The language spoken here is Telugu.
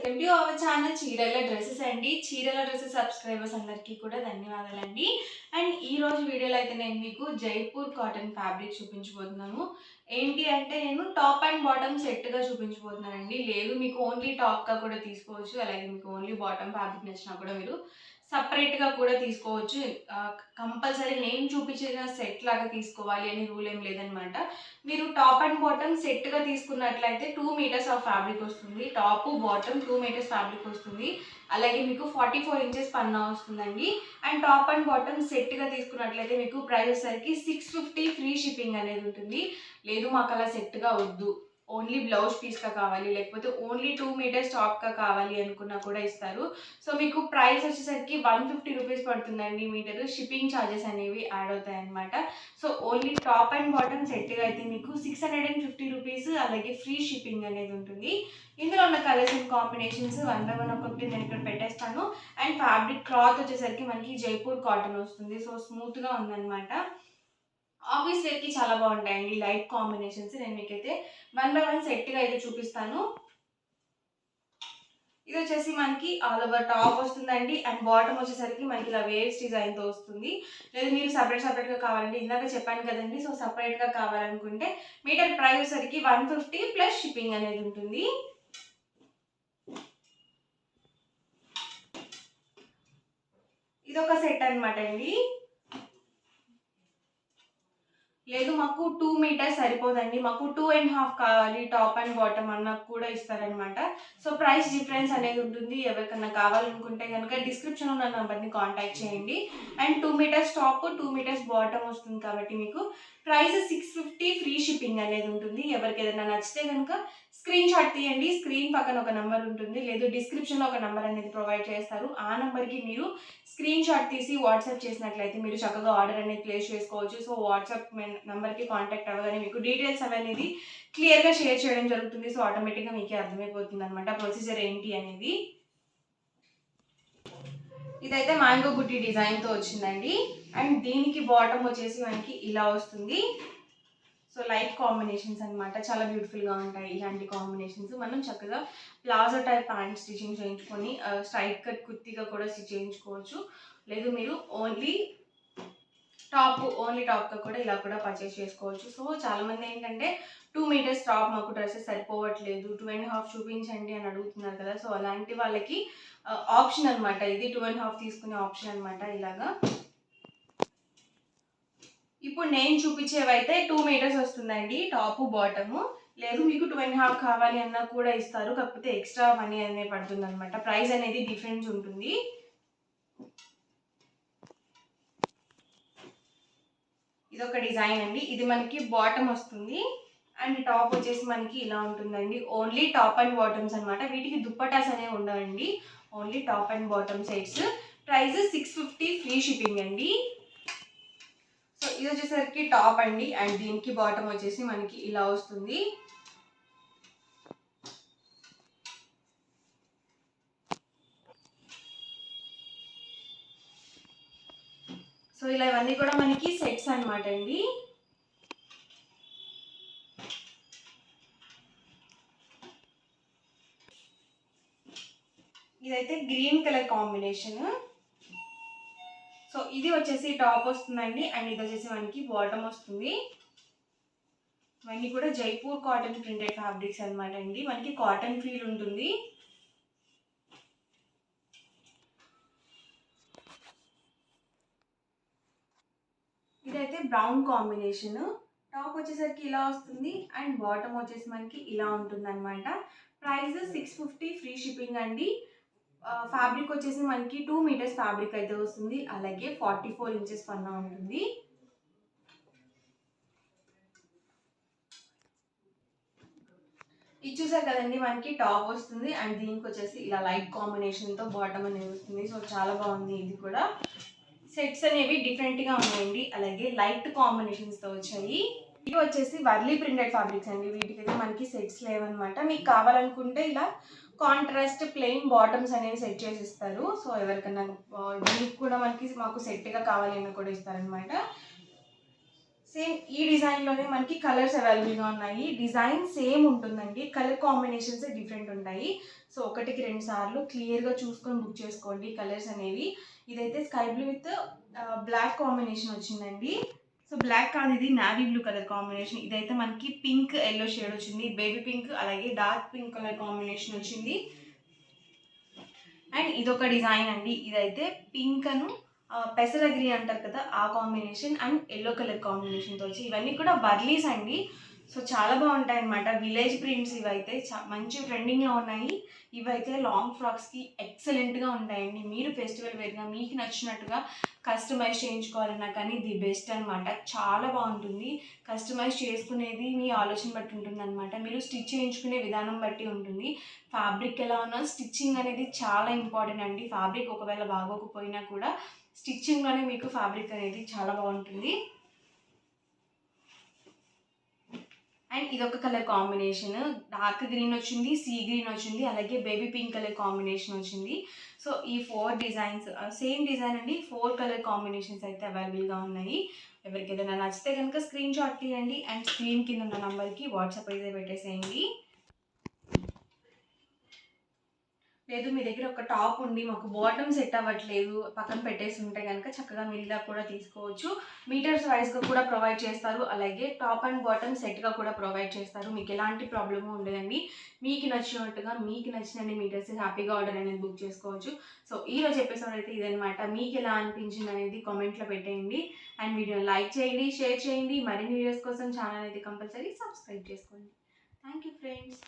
వెల్కమ్ టు అవర్ ఛానల్ చీరల డ్రెస్సెస్ అండి. చీరల డ్రెస్సెస్ సబ్స్క్రైబర్స్ అందరికీ కూడా ధన్యవాదాలండి. అండ్ ఈ రోజు వీడియోలో అయితే నేను మీకు జైపూర్ కాటన్ ఫ్యాబ్రిక్ చూపించబోతున్నాను. ఏంటి అంటే నేను టాప్ అండ్ బాటమ్ సెట్గా చూపించబోతున్నానండి. లేదు మీకు ఓన్లీ టాప్గా కూడా తీసుకోవచ్చు, అలాగే మీకు ఓన్లీ బాటమ్ ఫ్యాబ్రిక్ నచ్చినా కూడా మీరు సపరేట్గా కూడా తీసుకోవచ్చు. కంపల్సరీ నేను చూపించిన సెట్ లాగా తీసుకోవాలి అని రూల్ ఏం లేదనమాట. మీరు టాప్ అండ్ బాటమ్ సెట్గా తీసుకున్నట్లయితే 2 మీటర్స్ ఆఫ్ ఫ్యాబ్రిక్ వస్తుంది. టాప్ బాటమ్ 2 మీటర్స్ ఫ్యాబ్రిక్ వస్తుంది. అలాగే మీకు 44 ఇంచెస్ పన్నా వస్తుందండి. అండ్ టాప్ అండ్ బాటమ్ సెట్గా తీసుకున్నట్లయితే మీకు ప్రైస్ వచ్చేసరికి 650 ఫ్రీ షిప్పింగ్ అనేది ఉంటుంది. లేదు మాకు అలా సెట్గా వద్దు, ఓన్లీ బ్లౌజ్ పీస్గా కావాలి, లేకపోతే ఓన్లీ 2 మీటర్స్ టాప్గా కావాలి అనుకున్నా కూడా ఇస్తారు. సో మీకు ప్రైస్ వచ్చేసరికి 150 రూపీస్ పడుతుందండి మీటరు. షిప్పింగ్ ఛార్జెస్ అనేవి యాడ్ అవుతాయి అన్నమాట. So only top and bottom సెట్గా అయితే మీకు 650 రూపీస్, అలాగే ఫ్రీ షిప్పింగ్ అనేది ఉంటుంది. ఇందులో ఉన్న colours and combinations one by one ఒకటి నేను ఇక్కడ పెట్టేస్తాను. అండ్ ఫ్యాబ్రిక్ క్లాత్ వచ్చేసరికి మనకి జైపూర్ కాటన్ వస్తుంది. సో స్మూత్గా ఉందన్నమాట. ఆఫీస్ వేర్కి చాలా బాగుంటాయండి లైట్ కాంబినేషన్స్. నేను మీకైతే వన్ బై వన్ సెట్గా అయితే చూపిస్తాను. ఇది వచ్చేసి మనకి ఆల్ ఓవర్ టాప్ వస్తుందండి. అండ్ బాటమ్ వచ్చేసరికి మనకి ఇలా వేవ్స్ డిజైన్తో వస్తుంది. లేదు మీరు సపరేట్గా కావాలంటే ఇందాక చెప్పాను కదండి. సో సపరేట్గా కావాలనుకుంటే మీటర్ ప్రైస్ వచ్చేసరికి 150 ప్లస్ షిప్పింగ్ అనేది ఉంటుంది. ఇదొక సెట్ అనమాట అండి. లేదు మాకు 2 మీటర్స్ సరిపోదండి, మాకు 2.5 కావాలి టాప్ అండ్ బాటమ్ అన్న కూడా ఇస్తారనమాట. సో ప్రైస్ డిఫరెన్స్ అనేది ఉంటుంది. ఎవరికన్నా కావాలనుకుంటే కనుక డిస్క్రిప్షన్లో ఉన్న నెంబర్ని కాంటాక్ట్ చేయండి. And 2 meters top 2 meters bottom వస్తుంది కాబట్టి మీకు ప్రైస్ 650 ఫ్రీ షిప్పింగ్ అనేది ఉంటుంది. ఎవరికి ఏదైనా నచ్చితే కనుక స్క్రీన్ షాట్ తీయండి. స్క్రీన్ పక్కన ఒక నెంబర్ ఉంటుంది, లేదు డిస్క్రిప్షన్లో ఒక నెంబర్ అనేది ప్రొవైడ్ చేస్తారు. ఆ నెంబర్కి మీరు స్క్రీన్ షాట్ తీసి వాట్సాప్ చేసినట్లయితే మీరు చక్కగా ఆర్డర్ అనేది ప్లేస్ చేసుకోవచ్చు. సో వాట్సాప్ నెంబర్కి కాంటాక్ట్ అవ్వగానే మీకు డీటెయిల్స్ అనేది క్లియర్గా షేర్ చేయడం జరుగుతుంది. సో ఆటోమేటిక్గా మీకే అర్థమైపోతుంది అనమాట ప్రొసీజర్ ఏంటి అనేది. ఇదైతే మ్యాంగో బుట్టి డిజైన్తో వచ్చిందండి. అండ్ దీనికి బాటమ్ వచ్చేసి మనకి ఇలా వస్తుంది. సో లైట్ కాంబినేషన్స్ అనమాట, చాలా బ్యూటిఫుల్గా ఉంటాయి ఇలాంటి కాంబినేషన్స్. మనం చక్కగా ప్లాజో టైప్ ప్యాంట్ స్టిచ్చింగ్ చేయించుకొని స్ట్రైట్ కట్ కుర్తీగా కూడా స్టిచ్ చేయించుకోవచ్చు. లేదు మీరు ఓన్లీ టాప్గా కూడా ఇలా కూడా పర్చేస్ చేసుకోవచ్చు. సో చాలామంది ఏంటంటే 2 మీటర్స్ టాప్ మాకు డ్రెస్సెస్ సరిపోవట్లేదు, 2.5 చూపించండి అని అడుగుతున్నారు కదా. సో అలాంటి వాళ్ళకి ఆప్షన్ అనమాట ఇది, 2.5 తీసుకునే ఆప్షన్ అనమాట. ఇలాగా ఇప్పుడు నేను చూపించేవైతే 2 మీటర్స్ వస్తుందండి టాప్ బాటము. లేదు మీకు 2.5 కావాలి అన్నా కూడా ఇస్తారు, కాకపోతే ఎక్స్ట్రా మనీ అనేది పడుతుంది అనమాట. ప్రైస్ అనేది డిఫరెన్స్ ఉంటుంది. ఇది ఒక డిజైన్ అండి. ఇది మనకి బాటమ్ వస్తుంది అండ్ టాప్ వచ్చేసి మనకి ఇలా ఉంటుందండి. ఓన్లీ టాప్ అండ్ బాటమ్స్ అనమాట. వీటికి దుప్పటాస్ అనేవి ఉండవండి, only top and bottom sets. Price 650 free shipping అండి. సో ఇది వచ్చేసరికి టాప్ అండి. అండ్ దీనికి బాటమ్ వచ్చేసి మనకి ఇలా వస్తుంది. సో ఇలా ఇవన్నీ కూడా మనకి సెట్స్ అనమాట అండి. ఇదైతే గ్రీన్ కలర్ కాంబినేషన్. సో ఇది వచ్చేసి టాప్ వస్తుందండి. అండ్ ఇది వచ్చేసి మనకి బాటమ్ వస్తుంది. ఇవన్నీ కూడా జైపూర్ కాటన్ ప్రింటెడ్ ఫ్యాబ్రిక్స్ అనమాట అండి. మనకి కాటన్ ఫీల్ ఉంటుంది. ఇదైతే బ్రౌన్ కాంబినేషన్. టాప్ వచ్చేసరికి ఇలా వస్తుంది అండ్ బాటమ్ వచ్చేసి మనకి ఇలా ఉంటుంది అనమాట. ప్రైస్ 650 ఫ్రీ షిప్పింగ్ అండి. ఫ్యాబ్రిక్ వచ్చేసి మనకి 2 మీటర్స్ ఫ్యాబ్రిక్ అయితే వస్తుంది, అలాగే 44 ఇంచెస్ పన్నా ఉంటుంది. ఇది చూసారు కదండి, మనకి టాప్ వస్తుంది అండ్ దీనికి వచ్చేసి ఇలా లైట్ కాంబినేషన్తో బాటమ్ అనేది వస్తుంది. సో చాలా బాగుంది. ఇది కూడా సెట్స్ అనేవి డిఫరెంట్గా ఉన్నాయండి, అలాగే లైట్ కాంబినేషన్స్తో వచ్చాయి. ఇవి వచ్చేసి వర్లీ ప్రింటెడ్ ఫ్యాబ్రిక్స్ అండి. వీటికైతే మనకి సెట్స్ లేవన్నమాట. మీకు కావాలనుకుంటే ఇలా కాంట్రాస్ట్ ప్లెయిన్ బాటమ్స్ అనేవి సెట్ చేసి ఇస్తారు. సో ఎవరికన్నా దీనికి కూడా మాకు సెట్గా కావాలి అని కూడా ఇస్తారనమాట. సేమ్ ఈ డిజైన్లోనే మనకి కలర్స్ అవైలబుల్గా ఉన్నాయి. డిజైన్ సేమ్ ఉంటుందండి, కలర్ కాంబినేషన్స్ డిఫరెంట్ ఉంటాయి. సో ఒకటికి 2 సార్లు క్లియర్గా చూసుకొని బుక్ చేసుకోండి కలర్స్ అనేవి. ఇదైతే sky blue with black combination వచ్చిందండి. సో బ్లాక్ కాదు, ఇది నావీ బ్లూ కలర్ కాంబినేషన్. ఇదైతే మనకి పింక్ ఎల్లో షేడ్ వచ్చింది, బేబీ పింక్ అలాగే డార్క్ పింక్ కలర్ కాంబినేషన్ వచ్చింది. అండ్ ఇదొక డిజైన్ అండి, ఇదైతే పింక్ అను పెసర గ్రీన్ అంటారు కదా ఆ కాంబినేషన్ అండ్ ఎల్లో కలర్ కాంబినేషన్తో వచ్చి, ఇవన్నీ కూడా వర్లీస్ అండి. సో చాలా బాగుంటాయి అన్నమాట, విలేజ్ ప్రింట్స్ ఇవైతే మంచి ట్రెండింగ్లో ఉన్నాయి. ఇవైతే లాంగ్ ఫ్రాక్స్కి ఎక్సలెంట్గా ఉంటాయండి. మీరు ఫెస్టివల్ వేర్గా మీకు నచ్చినట్టుగా కస్టమైజ్ చేయించుకోవాలన్నా కానీ ది బెస్ట్ అనమాట. చాలా బాగుంటుంది. కస్టమైజ్ చేసుకునేది మీ ఆలోచన బట్టి ఉంటుంది అనమాట, మీరు స్టిచ్ చేయించుకునే విధానం బట్టి ఉంటుంది. ఫ్యాబ్రిక్ ఎలా ఉన్నా స్టిచ్చింగ్ అనేది చాలా ఇంపార్టెంట్ అండి. ఫ్యాబ్రిక్ ఒకవేళ బాగోకపోయినా కూడా స్టిచ్చింగ్లోనే మీకు ఫ్యాబ్రిక్ అనేది చాలా బాగుంటుంది. అండ్ ఇదొక కలర్ కాంబినేషన్, డార్క్ గ్రీన్ వచ్చింది, సీ గ్రీన్ వచ్చింది, అలాగే బేబీ పింక్ కలర్ కాంబినేషన్ వచ్చింది. సో ఈ 4 డిజైన్స్ సేమ్ డిజైన్ అండి, 4 కలర్ కాంబినేషన్స్ అయితే అవైలబుల్గా ఉన్నాయి. ఎవరికి ఏదైనా నచ్చితే కనుక స్క్రీన్ షాట్ తీయండి అండ్ స్క్రీన్ కింద ఉన్న నెంబర్కి వాట్సాప్ అయితే పెట్టేసేయండి. లేదు మీ దగ్గర ఒక టాప్ ఉండి మాకు బాటమ్ సెట్ అవ్వట్లేదు పక్కన పెట్టేసి ఉంటే కనుక చక్కగా మీరు ఇలా కూడా తీసుకోవచ్చు. మీటర్స్ వైజ్గా కూడా ప్రొవైడ్ చేస్తారు, అలాగే టాప్ అండ్ బాటమ్ సెట్గా కూడా ప్రొవైడ్ చేస్తారు. మీకు ఎలాంటి ప్రాబ్లము ఉండదండి. మీకు నచ్చినట్టుగా మీకు నచ్చినన్ని మీటర్స్ హ్యాపీగా ఆర్డర్ అనేది బుక్ చేసుకోవచ్చు. సో ఈరోజు ఎపిసోడ్ అయితే ఇదనమాట. మీకు ఎలా అనిపించింది అనేది కామెంట్లో పెట్టేయండి అండ్ వీడియోని లైక్ చేయండి, షేర్ చేయండి. మరిన్ని వీడియోస్ కోసం ఛానల్ అయితే కంపల్సరీ సబ్స్క్రైబ్ చేసుకోండి. Thank you friends.